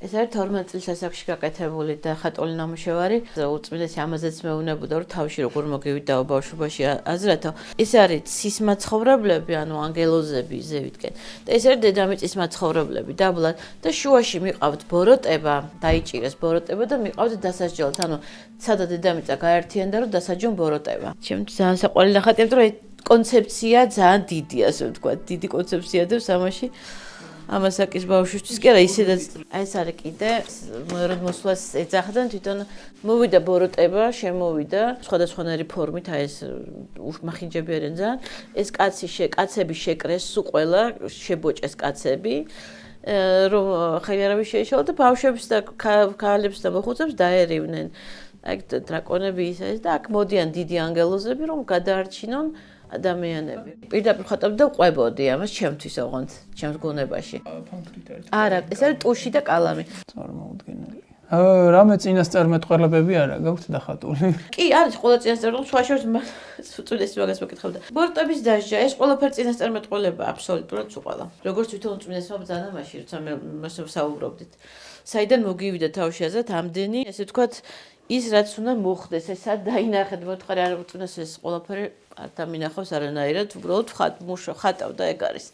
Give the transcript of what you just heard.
ეს არის 12 წლის ასაკში გაკეთებული და ხატული ნამუშევარი. უწმინდესი ამაზეც მეუბნებოდა, რომ თავში როგორ მოგივიდა ბავშვობაში აზრათო. ეს არის ცის მაცხოვრებლები, ანუ ანგელოზები ზევითკენ. და ეს არის დედამიწის მაცხოვრებლები დაბლად და შუაში მიყავთ ბოროტება, დაიჭირეს ბოროტება და მიყავთ დასასჯელად. ანუ სადა დედამიწა გაერთიანდა, რომ დასაჯონ ბოროტება. ჩემთვის ძალიან საყვარელი ნახატი, იმიტომ რომ კონცეფცია ძალიან დიდი, ასე ვთქვათ, დიდი კონცეფცია დევს ამაში. ამასაკის ბავშვისთვის კი არა, ისედაც ეს არის კიდე მეორე მოსვლას ეძახდნენ, თვითონ მოვიდა ბოროტება, შემოვიდა სხვადასხვანაირი ფორმით, აი ეს მახინჯები არიან ძალიან. ეს კაცები შეკრეს სულ ყველა, შებოჭეს კაცები. რომ ხელი არავის შეიშალა და ბავშვებს და ქალებს და მოხუცებს დაერივნენ. აი დრაკონები ის და აქ მოდიან დიდი ანგელოზები, რომ გადაარჩინონ ადამიანები. პირდაპირ ხატავდი და ყვებოდი ამას ჩემთვის ოღონდ, ჩემს გონებაში. არა, ეს არის ტუში და კალამი. წარმოუდგენელი. რამე წინასწარმეტყველებები არა გაქვთ დახატული? კი, არის ყველა წინასწარმეტყველება, სხვა შორის უწუდეს მაგას მეკითხავდა. ბოროტების დასჯა, ეს ყველაფერი წინასწარმეტყველება აბსოლუტურად სულ ყველა. როგორც თვითონ უწმინდესმა ბრძანა მაშინ, როცა მე მასე ვსაუბრობდით. საიდან მოგივიდა თავში აზრად ამდენი, ესე ვთქვათ, ის რაც უნდა მოხდეს, ეს სად დაინახეთ, მოთხარი არ უწუნდეს ეს ყველაფერი არ დამინახავს არანაირად, უბრალოდ ხატავ და ეგ არის.